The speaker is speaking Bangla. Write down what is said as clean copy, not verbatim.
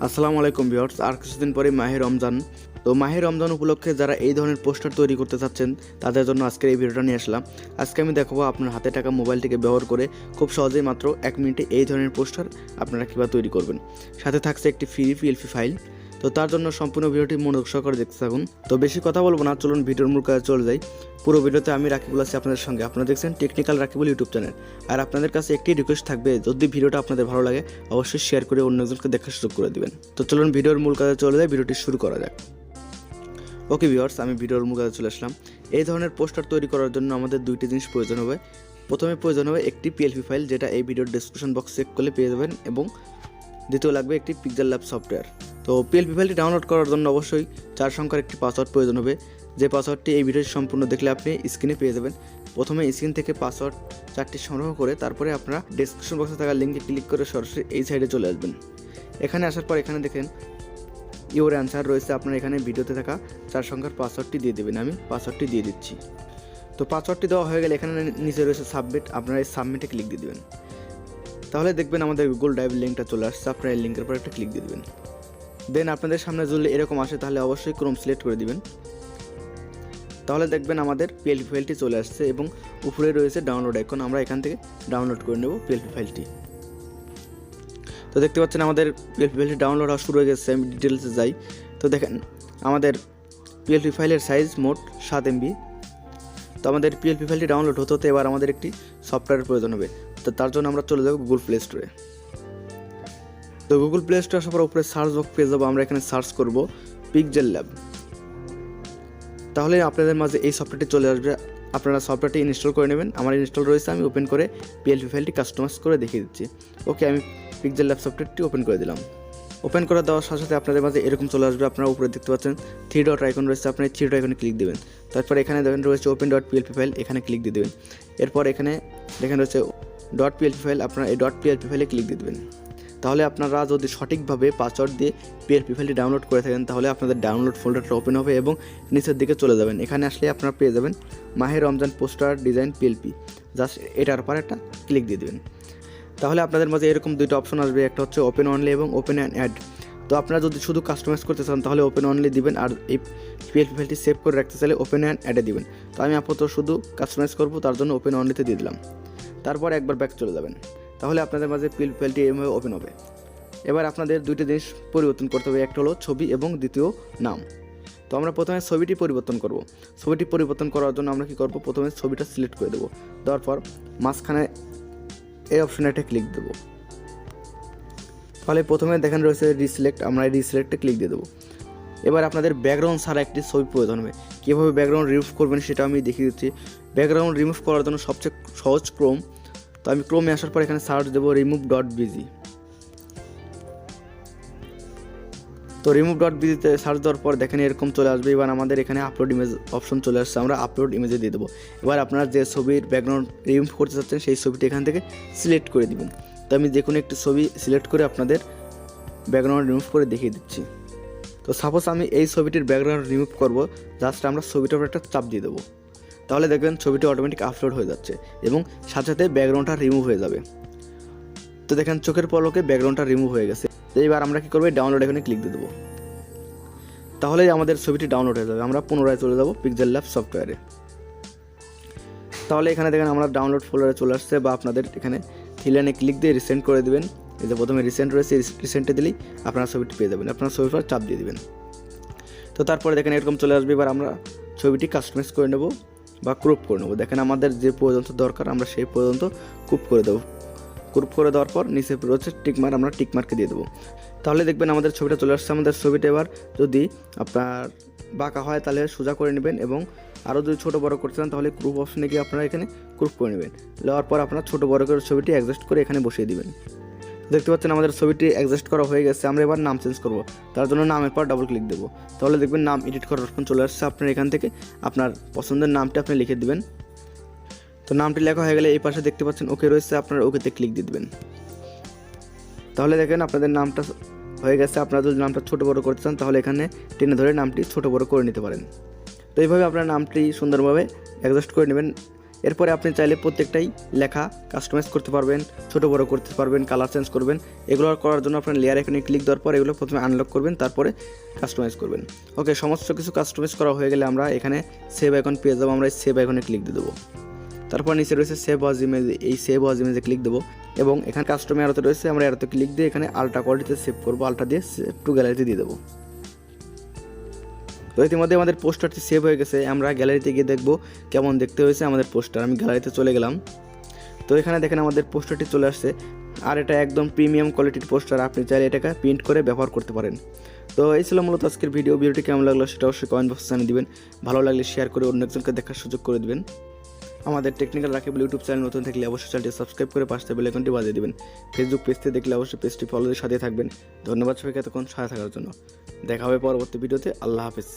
আসসালামু আলাইকুম ভিউয়ার্স। আর কিছুদিন পরে মাহে রমজান। তো মাহে রমজান উপলক্ষে যারা এই ধরনের পোস্টার তৈরি করতে চাচ্ছেন তাদের জন্য আজকের এই ভিডিওটা নিয়ে আসলাম। আজকে আমি দেখাবো আপনার হাতে থাকা মোবাইলটিকে ব্যবহার করে খুব সহজেই মাত্র 1 মিনিটে এই ধরনের পোস্টার আপনারা কীভাবে তৈরি করবেন। সাথে থাকছে একটি ফ্রি পিএলপি ফাইল। তো তার জন্য সম্পূর্ণ ভিডিওটি মনোযোগ সহকারে দেখতে থাকুন। তো বেশি কথা বলবো না, চলুন ভিডিওর মূল কাজে চলে যাই। পুরো ভিডিওতে আমি রাকিবুল আছি আপনাদের সঙ্গে। আপনারা দেখছেন টেকনিক্যাল রাকিবুল ইউটিউব চ্যানেল। আর আপনাদের কাছে একটি রিকোয়েস্ট থাকবে, যদি ভিডিওটা আপনাদের ভালো লাগে অবশ্যই শেয়ার করে অন্যজনকে দেখার সুযোগ করে দিবেন। তো চলুন ভিডিওর মূল কাজে চলে যাই, ভিডিওটি শুরু করা যাক। ওকে ভিউয়ার্স, আমি ভিডিওর মূল কাজে চলে আসলাম। এই ধরনের পোস্টার তৈরি করার জন্য আমাদের দুইটি জিনিস প্রয়োজন হবে। প্রথমে প্রয়োজন হবে একটি পিএলপি ফাইল, যেটা এই ভিডিওর ডেসক্রিপশন বক্স চেক করলে পেয়ে যাবেন, এবং দ্বিতীয় লাগবে একটি পিক্সেলল্যাব সফটওয়্যার। তো পিএলপি ফাইলটি ডাউনলোড করার জন্য অবশ্যই 4 সংখ্যার একটি পাসওয়ার্ড প্রয়োজন হবে, যে পাসওয়ার্ডটি এই ভিডিওটি সম্পূর্ণ দেখলে আপনি স্ক্রিনে পেয়ে যাবেন। প্রথমে স্ক্রিন থেকে পাসওয়ার্ড 4টি সংগ্রহ করে তারপরে আপনারা ডেসক্রিপশন বক্সে থাকা লিঙ্কে ক্লিক করে সরাসরি এই সাইডে চলে আসবেন। এখানে আসার পর এখানে দেখেন ইউর অ্যান্সার রয়েছে। আপনারা এখানে ভিডিওতে থাকা 4 সংখ্যার পাসওয়ার্ডটি দিয়ে দেবেন। আমি পাসওয়ার্ডটি দিয়ে দিচ্ছি। তো পাসওয়ার্ডটি দেওয়া হয়ে গেলে এখানে নিচে রয়েছে সাবমিট। আপনারা এই সাবমিটে ক্লিক দিয়ে দেবেন। তাহলে দেখবেন আমাদের গুগল ড্রাইভ লিঙ্কটা চলে আসছে। আপনারা এই লিঙ্কের পর একটা ক্লিক দিয়ে দেবেন। দেন আপনাদের সামনে যদি এরকম আসে তাহলে অবশ্যই ক্রোম সিলেক্ট করে দিবেন। তাহলে দেখবেন আমাদের পিএলপি ফাইলটি চলে আসছে এবং উপরে রয়েছে ডাউনলোড আইকন। আমরা এখান থেকে ডাউনলোড করে নেব পিএলপি ফাইলটি। তো দেখতে পাচ্ছেন আমাদের পিএলপি ফাইলটি ডাউনলোড হওয়া শুরু হয়ে গেছে। আমি ডিটেলসে যাই। তো দেখেন আমাদের পিএলপি ফাইলের সাইজ মোট 7 MB। তো আমাদের পিএলপি ফাইলটি ডাউনলোড হতে হতে এবার আমাদের একটি সফটওয়্যারের প্রয়োজন হবে। তো তার জন্য আমরা চলে যাব গুগল প্লে স্টোরে। তো গুগল প্লে স্টোরে আসার পর উপরে সার্চ বক্স পেয়ে যাবো। আমরা এখানে সার্চ করব পিক্সেলল্যাব। তাহলে আপনাদের মাঝে এই সফটওয়্যারটি চলে আসবে। আপনারা সফটওয়্যারটি ইনস্টল করে নেবেন। আমার ইনস্টল রয়েছে, আমি ওপেন করে পিএলপি ফাইলটি কাস্টমাইজ করে দেখিয়ে দিচ্ছি। ওকে, আমি পিক্সেলল্যাব সফটওয়্যারটি ওপেন করে দিলাম। ওপেন করে দেওয়ার সাথে সাথে আপনাদের মাঝে এরকম চলে আসবে। আপনারা উপরে দেখতে পাচ্ছেন 3 ডট আইকন রয়েছে। আপনার 3 ডট আইকনে ক্লিক দেবেন। তারপর এখানে দেখেন রয়েছে ওপেন ডট পিএলপি ফাইল, এখানে ক্লিক দিয়ে দেবেন। এরপর এখানে দেখেন রয়েছে ডট পিএলপি ফাইল, আপনারা এই ডট পিএলপি ফাইলে ক্লিক দিয়ে দেবেন। তাহলে আপনারা যদি সঠিকভাবে পাসওয়ার্ড দিয়ে পিএলপি ফাইলটি ডাউনলোড করে থাকেন তাহলে আপনাদের ডাউনলোড ফোল্ডারটা ওপেন হবে এবং নিচের দিকে চলে যাবেন। এখানে আসলে আপনারা পেয়ে যাবেন মাহে Ramzan poster design PLP. Just এটার উপর একটা ক্লিক দিয়ে দেবেন। তাহলে আপনাদের মাঝে এরকম দুইটা অপশন আসবে, একটা হচ্ছে ওপেন অনলি এবং ওপেন অ্যান্ড অ্যাড। তো আপনারা যদি শুধু কাস্টমাইজ করতে চান তাহলে ওপেন অনলি দিবেন, আর এই পিএলপি ফাইলটি সেভ করে রাখতে চাইলে ওপেন অ্যান্ড অ্যাডে দিবেন। তো আমি আপাতত শুধু কাস্টমাইজ করবো, তার জন্য ওপেন অনলিতে দিয়ে দিলাম। তারপর একবার ব্যাক চলে যাবেন। তাহলে আপনাদের মাঝে পিএলপি ফাইলটি এইভাবে ওপেন হবে। এবার আপনাদের দুইটা জিনিস পরিবর্তন করতে হবে, একটা হলো ছবি এবং দ্বিতীয় নাম। তো আমরা প্রথমে ছবিটি পরিবর্তন করব। ছবিটি পরিবর্তন করার জন্য আমরা কি করব, প্রথমে ছবিটা সিলেক্ট করে দেবো। দেওয়ার পর মাঝখানে এই অপশনে একটা ক্লিক দেবো। তাহলে প্রথমে দেখেন রয়েছে রিসিলেক্ট, আমরা এই রিসিলেক্টে ক্লিক দিয়ে দেবো। এবার আপনাদের ব্যাকগ্রাউন্ড ছাড়া একটি ছবি প্রয়োজন হবে। কীভাবে ব্যাকগ্রাউন্ড রিমুভ করবেন সেটা আমি দেখিয়ে দিচ্ছি। ব্যাকগ্রাউন্ড রিমুভ করার জন্য সবচেয়ে সহজ ক্রোম। তো আমি ক্রোমে আসার পর এখানে সার্চ দেবো remove.bg। তো remove.bg-তে সার্চ দেওয়ার পর দেখেন এরকম চলে আসবে। এবার আমাদের এখানে আপলোড ইমেজ অপশন চলে আসছে, আমরা আপলোড ইমেজে দিয়ে দেবো। এবার আপনারা যে ছবির ব্যাকগ্রাউন্ড রিমুভ করতে চাচ্ছেন সেই ছবিটি এখান থেকে সিলেক্ট করে দিবেন। তো আমি যে কোনো একটি ছবি সিলেক্ট করে আপনাদের ব্যাকগ্রাউন্ড রিমুভ করে দেখিয়ে দিচ্ছি। তো সাপোজ আমি এই ছবিটির ব্যাকগ্রাউন্ড রিমুভ করব, জাস্ট আমরা ছবিটার উপর একটা চাপ দিয়ে দেবো। তাহলে দেখবেন ছবিটি অটোমেটিক আপলোড হয়ে যাচ্ছে এবং সাথে সাথে ব্যাকগ্রাউন্ডটা রিমুভ হয়ে যাবে। তো দেখেন চোখের পলকে ব্যাকগ্রাউন্ডটা রিমুভ হয়ে গেছে। তো এবার আমরা কী করবো, ডাউনলোড এখানে ক্লিক দিয়ে দেবো। তাহলেই আমাদের ছবিটি ডাউনলোড হয়ে যাবে। আমরা পুনরায় চলে যাব পিক্সেলল্যাব সফটওয়্যারে। তাহলে এখানে দেখেন আমরা ডাউনলোড ফোল্ডারে চলে আসছে, বা আপনাদের এখানে থ্রিলাইনে ক্লিক দিয়ে রিসেন্ট করে দেবেন। এই যে প্রথমে রিসেন্ট রয়েছে, রিসেন্টে দিলেই আপনারা ছবিটি পেয়ে যাবেন। আপনার ছবির পর চাপ দিয়ে দেবেন। তো তারপরে দেখেন এরকম চলে আসবে। এবার আমরা ছবিটি কাস্টমাইজ করে নেব বা ক্রপ করে নেব। দেখেন আমাদের যে পর্যন্ত দরকার আমরা সেই পর্যন্ত ক্রপ করে দেবো। ক্রপ করে দেওয়ার পর নিচে রয়েছে টিকমার্ক, আমরা টিকমার্কে দিয়ে দেবো। তাহলে দেখবেন আমাদের ছবিটা চলে আসছে। আমাদের ছবিটা এবার যদি আপনার বাঁকা হয় তাহলে সোজা করে নেবেন, এবং আরও যদি ছোটো বড়ো করতে চান তাহলে ক্রপ অপশনে গিয়ে আপনারা এখানে ক্রপ করে নেবেন। নেওয়ার পর আপনারা ছোটো বড়ো করে ছবিটি অ্যাডজাস্ট করে এখানে বসিয়ে দিবেন। দেখতে পাচ্ছেন আমাদের ছবিটি অ্যাডজাস্ট করা হয়ে গেছে। আমরা এবার নাম চেঞ্জ করব। তার জন্য নামের পর ডাবল ক্লিক দেবো। তাহলে দেখবেন নাম এডিট করার অপশন চলে আসছে। আপনার এখান থেকে আপনার পছন্দের নামটি আপনি লিখে দেবেন। তো নামটি লেখা হয়ে গেলে এই পাশে দেখতে পাচ্ছেন ওকে রয়েছে, আপনারা ওকেতে ক্লিক দিয়ে দেবেন। তাহলে দেখেন আপনাদের নামটা হয়ে গেছে। আপনারা যদি নামটা ছোটো বড়ো করতে চান তাহলে এখানে টেনে ধরে নামটি ছোটো বড়ো করে নিতে পারেন। তো এইভাবে আপনার নামটি সুন্দরভাবে অ্যাডজাস্ট করে নেবেন। এরপরে আপনি চাইলে প্রত্যেকটাই লেখা কাস্টমাইজ করতে পারবেন, ছোট বড় করতে পারবেন, কালার চেঞ্জ করবেন। এগুলো করার জন্য আপনার লেয়ার এখানে ক্লিক দেওয়ার পর এগুলো প্রথমে আনলক করবেন, তারপরে কাস্টমাইজ করবেন। ওকে, সমস্ত কিছু কাস্টমাইজ করা হয়ে গেলে আমরা এখানে সেভ আইকন পেয়ে যাবো। আমরা এই সেভ আইকনে ক্লিক দিয়ে দেবো। তারপর নিচে রয়েছে সেভ ওয়াজ ইমেজ, এই সেভ ওয়াজ ইমেজে ক্লিক দেবো এবং এখানে কাস্টম অ্যারোতে রয়েছে, আমরা অ্যারোতে ক্লিক দিয়ে এখানে আলট্রা কোয়ালিটিতে সেভ করবো। আলট্রা দিয়ে সেভ টু গ্যালারিতে দিয়ে দেবো। তো ইতিমধ্যে আমাদের পোস্টারটি সেভ হয়ে গেছে। আমরা গ্যালারিতে গিয়ে দেখব কেমন দেখতে হয়েছে আমাদের পোস্টার। আমি গ্যালারিতে চলে গেলাম। তো এখানে দেখেন আমাদের পোস্টারটি চলে আসছে। আর এটা একদম প্রিমিয়াম কোয়ালিটির পোস্টার, আপনি চাইলে এটাকে প্রিন্ট করে ব্যবহার করতে পারেন। তো এই ছিল মূলত আজকের ভিডিওটি কেমন লাগলো সেটা অবশ্যই কমেন্ট বক্সে জানিয়ে দিবেন। ভালো লাগলে শেয়ার করে অন্য একজনকে দেখার সুযোগ করে দিবেন। আমাদের টেকনিক্যাল রাকিবুল ইউটিউব চ্যানেল নতুন থাকলে অবশ্যই চ্যানেলটি সাবস্ক্রাইব করে পাশে বেল আইকনটি বাজিয়ে দিবেন। ফেসবুক পেজতে দেখলে অবশ্যই পেজটি ফলো দিয়ে সাথে থাকবেন। ধন্যবাদ সবাইকে এতক্ষণ সাথে থাকার জন্য। দেখা হবে পরবর্তী ভিডিওতে। আল্লাহ হাফেজ।